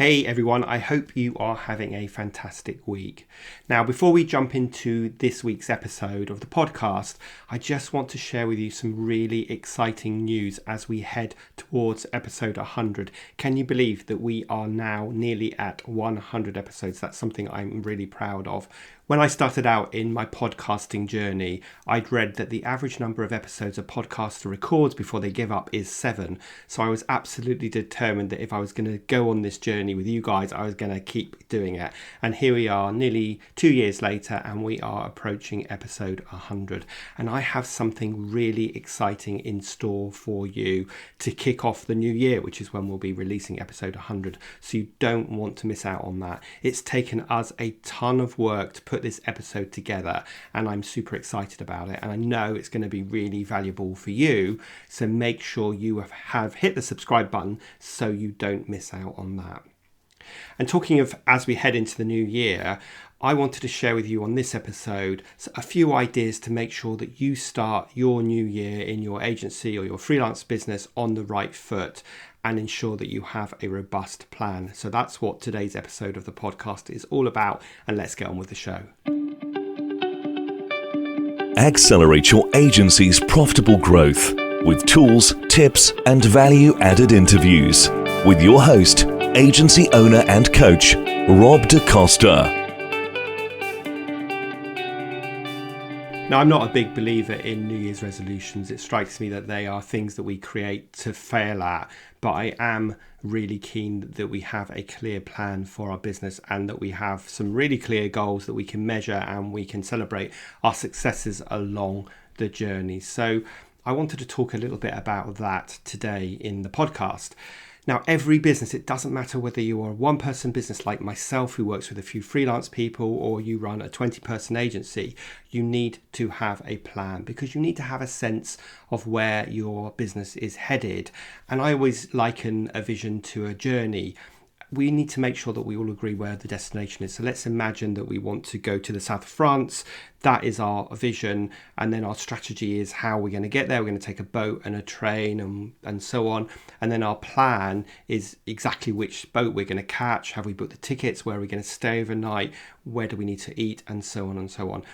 Hey everyone, I hope you are having a fantastic week. Now, before we jump into this week's episode of the podcast, I just want to share with you some really exciting news as we head towards episode 100. Can you believe that we are now nearly at 100 episodes? That's something I'm really proud of. When I started out in my podcasting journey, I'd read that the average number of episodes a podcaster records before they give up is 7. So I was absolutely determined that if I was going to go on this journey with you guys, I was going to keep doing it. And here we are nearly 2 years later, and we are approaching episode 100. And I have something really exciting in store for you to kick off the new year, which is when we'll be releasing episode 100. So you don't want to miss out on that. It's taken us a ton of work to put this episode together, and I'm super excited about it, and I know it's going to be really valuable for you, so make sure you have hit the subscribe button so you don't miss out on that. And talking of as we head into the new year, I wanted to share with you on this episode a few ideas to make sure that you start your new year in your agency or your freelance business on the right foot and ensure that you have a robust plan. So that's what today's episode of the podcast is all about, and let's get on with the show. Accelerate your agency's profitable growth with tools, tips, and value-added interviews with your host, agency owner and coach, Rob DaCosta. Now, I'm not a big believer in New Year's resolutions. It strikes me that they are things that we create to fail at, but I am really keen that we have a clear plan for our business and that we have some really clear goals that we can measure and we can celebrate our successes along the journey. So I wanted to talk a little bit about that today in the podcast. Now, every business, it doesn't matter whether you are a one-person business like myself who works with a few freelance people or you run a 20-person agency, you need to have a plan because you need to have a sense of where your business is headed. And I always liken a vision to a journey. We need to make sure that we all agree where the destination is. So let's imagine that we want to go to the south of France. That is our vision. And then our strategy is how we're going to get there. We're going to take a boat and a train and so on. And then our plan is exactly which boat we're going to catch. Have we booked the tickets? Where are we going to stay overnight? Where do we need to eat? And so on and so on.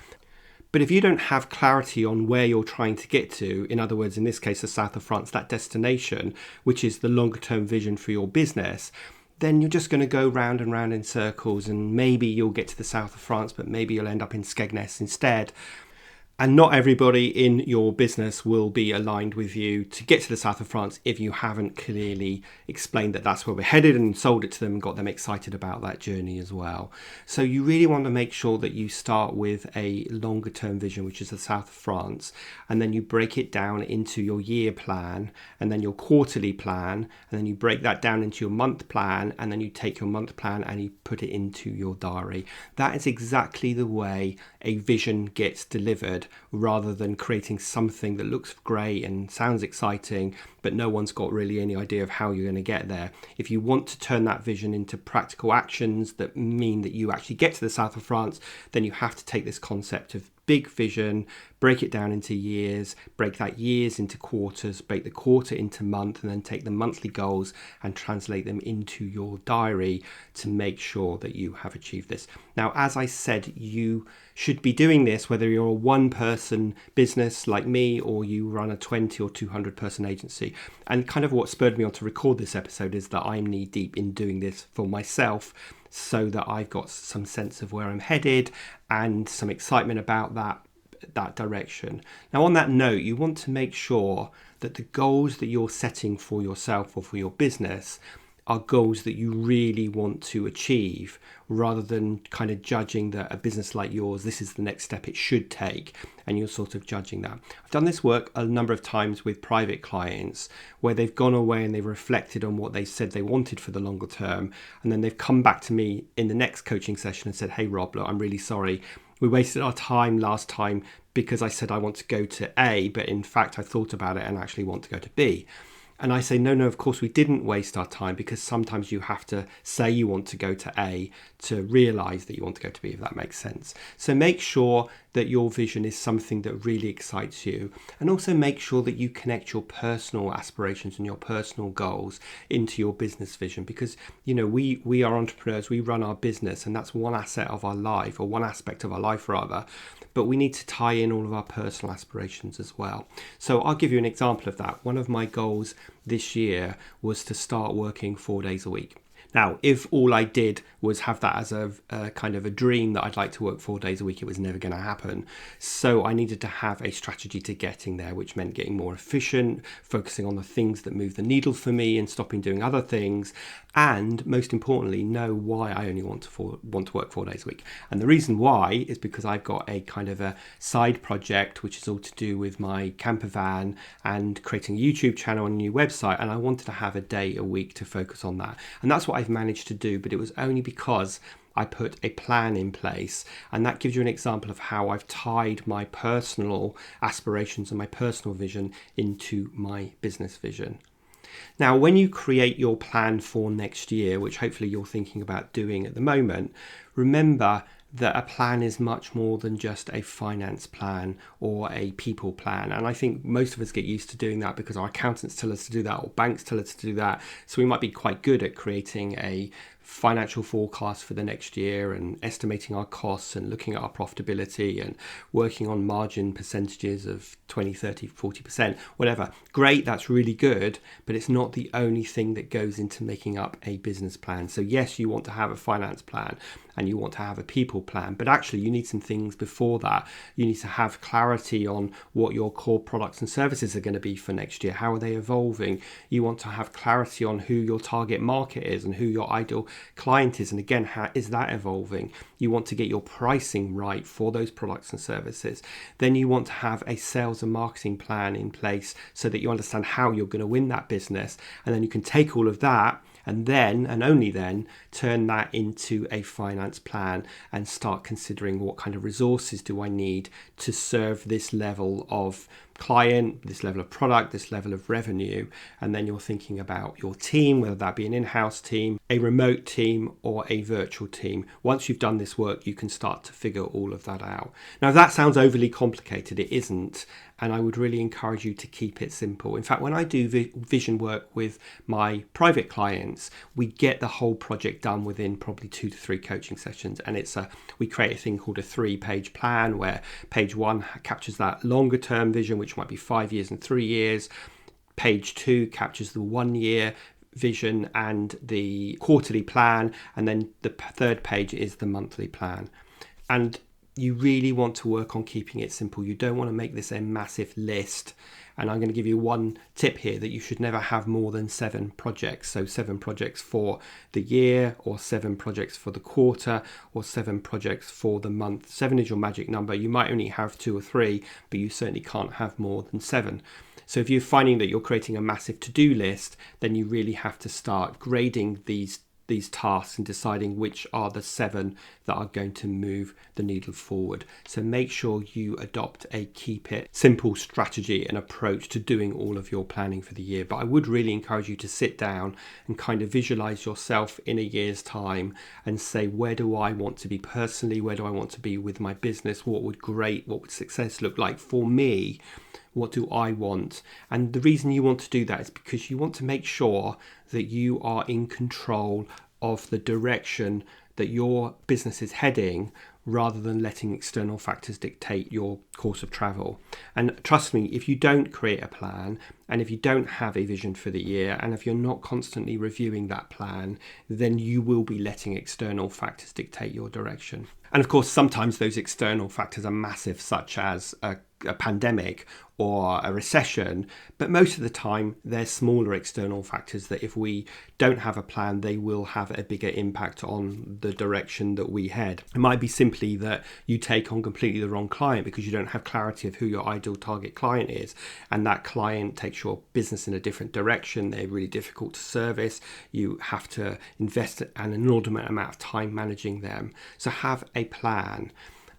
But if you don't have clarity on where you're trying to get to, in other words, in this case, the south of France, that destination, which is the longer term vision for your business, then you're just going to go round and round in circles, and maybe you'll get to the south of France, but maybe you'll end up in Skegness instead. And not everybody in your business will be aligned with you to get to the south of France if you haven't clearly explained that that's where we're headed and sold it to them and got them excited about that journey as well. So you really want to make sure that you start with a longer term vision, which is the south of France, and then you break it down into your year plan and then your quarterly plan, and then you break that down into your month plan, and then you take your month plan and you put it into your diary. That is exactly the way a vision gets delivered, rather than creating something that looks great and sounds exciting, but no one's got really any idea of how you're going to get there. If you want to turn that vision into practical actions that mean that you actually get to the south of France, then you have to take this concept of big vision, break it down into years, break that years into quarters, break the quarter into month, and then take the monthly goals and translate them into your diary to make sure that you have achieved this. Now, as I said, you should be doing this whether you're a one-person business like me or you run a 20 or 200-person agency. And kind of what spurred me on to record this episode is that I'm knee-deep in doing this for myself, so that I've got some sense of where I'm headed and some excitement about that direction. Now, on that note, you want to make sure that the goals that you're setting for yourself or for your business are goals that you really want to achieve, rather than kind of judging that a business like yours, this is the next step it should take, and you're sort of judging that. I've done this work a number of times with private clients where they've gone away and they've reflected on what they said they wanted for the longer term, and then they've come back to me in the next coaching session and said, hey Rob, look, I'm really sorry. We wasted our time last time because I said I want to go to A, but in fact I thought about it and actually want to go to B. And I say, no, of course we didn't waste our time, because sometimes you have to say you want to go to A to realise that you want to go to B, if that makes sense. So make sure that your vision is something that really excites you, and also make sure that you connect your personal aspirations and your personal goals into your business vision, because we are entrepreneurs, we run our business, and that's one asset of our life, or one aspect of our life rather, but we need to tie in all of our personal aspirations as well. So I'll give you an example of that. One of my goals this year was to start working 4 days a week. Now, if all I did was have that as a kind of a dream that I'd like to work 4 days a week, it was never going to happen. So I needed to have a strategy to getting there, which meant getting more efficient, focusing on the things that move the needle for me and stopping doing other things. And most importantly, know why I only want to work 4 days a week. And the reason why is because I've got a kind of a side project, which is all to do with my camper van and creating a YouTube channel and a new website. And I wanted to have a day a week to focus on that. And that's what I've managed to do, but it was only because I put a plan in place. And that gives you an example of how I've tied my personal aspirations and my personal vision into my business vision. Now, when you create your plan for next year, which hopefully you're thinking about doing at the moment, remember that a plan is much more than just a finance plan or a people plan. And I think most of us get used to doing that because our accountants tell us to do that, or banks tell us to do that. So we might be quite good at creating a financial forecast for the next year and estimating our costs and looking at our profitability and working on margin percentages of 20, 30, 40%, whatever. Great, that's really good, but it's not the only thing that goes into making up a business plan. So yes, you want to have a finance plan and you want to have a people plan, but actually you need some things before that. You need to have clarity on what your core products and services are going to be for next year. How are they evolving? You want to have clarity on who your target market is and who your ideal client is, and again, how is that evolving? You want to get your pricing right for those products and services. Then you want to have a sales and marketing plan in place so that you understand how you're going to win that business, and then you can take all of that and then, and only then, turn that into a finance plan and start considering what kind of resources do I need to serve this level of client, this level of product, this level of revenue. And then you're thinking about your team, whether that be an in-house team, a remote team, or a virtual team. Once you've done this work, you can start to figure all of that out. Now, if that sounds overly complicated, it isn't. And I would really encourage you to keep it simple. In fact, when I do vision work with my private clients, we get the whole project done within probably 2 to 3 coaching sessions. And we create a thing called a 3-page plan, where page 1 captures that longer term vision, which might be 5 years and 3 years. Page 2 captures the 1 year vision and the quarterly plan. And then the third page is the monthly plan. And you really want to work on keeping it simple. You don't want to make this a massive list. And I'm going to give you one tip here, that you should never have more than 7 projects. So 7 projects for the year, or 7 projects for the quarter, or 7 projects for the month. 7 is your magic number. You might only have 2 or 3, but you certainly can't have more than 7. So if you're finding that you're creating a massive to-do list, then you really have to start grading these tasks and deciding which are the 7 that are going to move the needle forward. So make sure you adopt a keep it simple strategy and approach to doing all of your planning for the year. But I would really encourage you to sit down and kind of visualize yourself in a year's time and say, where do I want to be personally? Where do I want to be with my business? What would success look like for me? What do I want? And the reason you want to do that is because you want to make sure that you are in control of the direction that your business is heading, rather than letting external factors dictate your course of travel. And trust me, if you don't create a plan, and if you don't have a vision for the year, and if you're not constantly reviewing that plan, then you will be letting external factors dictate your direction. And of course, sometimes those external factors are massive, such as a pandemic or a recession, but most of the time they're smaller external factors that if we don't have a plan, they will have a bigger impact on the direction that we head. It might be simply that you take on completely the wrong client because you don't have clarity of who your ideal target client is, and that client takes your business in a different direction. They're really difficult to service. You have to invest an inordinate amount of time managing them. So have a plan.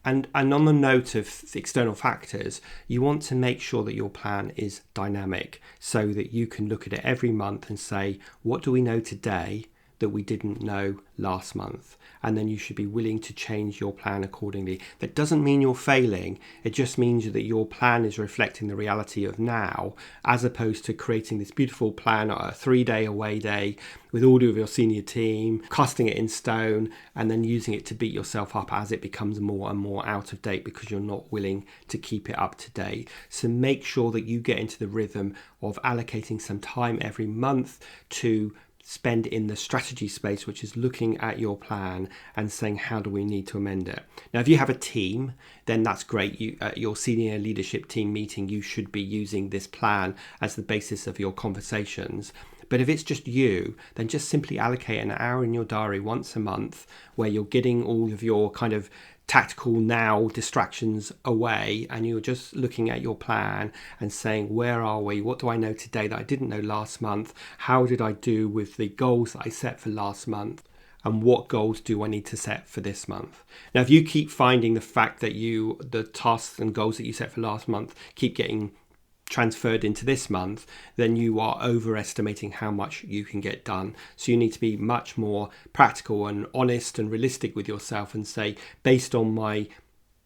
And on the note of external factors, you want to make sure that your plan is dynamic so that you can look at it every month and say, what do we know today that we didn't know last month? And then you should be willing to change your plan accordingly. That doesn't mean you're failing. It just means that your plan is reflecting the reality of now, as opposed to creating this beautiful plan, a 3-day away day with all of your senior team, casting it in stone, and then using it to beat yourself up as it becomes more and more out of date because you're not willing to keep it up to date. So make sure that you get into the rhythm of allocating some time every month to spend in the strategy space, which is looking at your plan and saying, how do we need to amend it? Now, if you have a team, then that's great. At your senior leadership team meeting, you should be using this plan as the basis of your conversations. But if it's just you, then just simply allocate an hour in your diary once a month where you're getting all of your kind of tactical now distractions away, and you're just looking at your plan and saying, where are we? What do I know today that I didn't know last month? How did I do with the goals that I set for last month? And what goals do I need to set for this month? Now, if you keep finding the fact that the tasks and goals that you set for last month keep getting transferred into this month, then you are overestimating how much you can get done. So you need to be much more practical and honest and realistic with yourself and say, based on my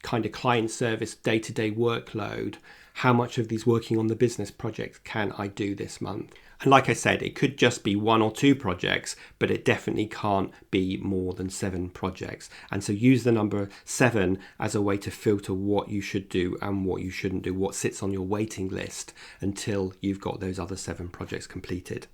kind of client service day-to-day workload, how much of these working on the business projects can I do this month? And like I said, it could just be 1 or 2 projects, but it definitely can't be more than 7 projects. And so use the number 7 as a way to filter what you should do and what you shouldn't do, what sits on your waiting list until you've got those other 7 projects completed.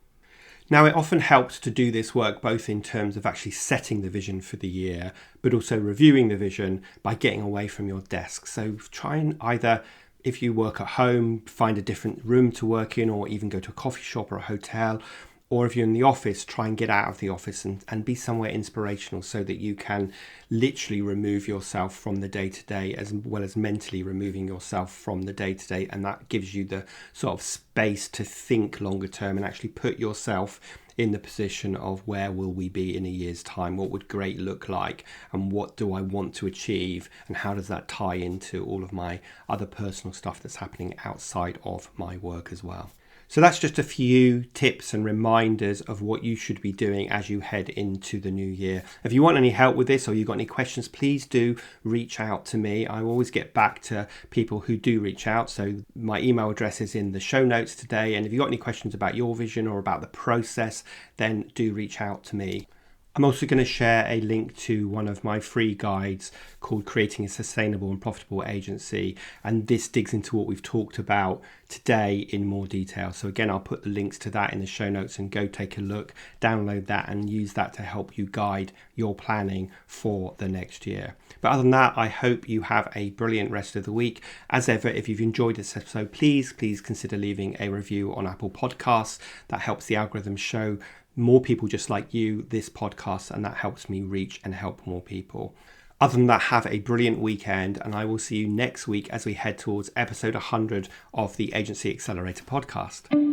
Now, it often helps to do this work both in terms of actually setting the vision for the year, but also reviewing the vision by getting away from your desk. So try and either, if you work at home, find a different room to work in, or even go to a coffee shop or a hotel. Or if you're in the office, try and get out of the office and be somewhere inspirational so that you can literally remove yourself from the day-to-day as well as mentally removing yourself from the day-to-day. And that gives you the sort of space to think longer term and actually put yourself in the position of where will we be in a year's time? What would great look like? And what do I want to achieve? And how does that tie into all of my other personal stuff that's happening outside of my work as well? So that's just a few tips and reminders of what you should be doing as you head into the new year. If you want any help with this or you've got any questions, please do reach out to me. I always get back to people who do reach out. So my email address is in the show notes today. And if you've got any questions about your vision or about the process, then do reach out to me. I'm also going to share a link to one of my free guides called Creating a Sustainable and Profitable Agency. And this digs into what we've talked about today in more detail. So again, I'll put the links to that in the show notes and go take a look, download that and use that to help you guide your planning for the next year. But other than that, I hope you have a brilliant rest of the week. As ever, if you've enjoyed this episode, please consider leaving a review on Apple Podcasts. That helps the algorithm show more people just like you this podcast, and that helps me reach and help more people. Other than that, have a brilliant weekend, and I will see you next week as we head towards episode 100 of the Agency Accelerator Podcast.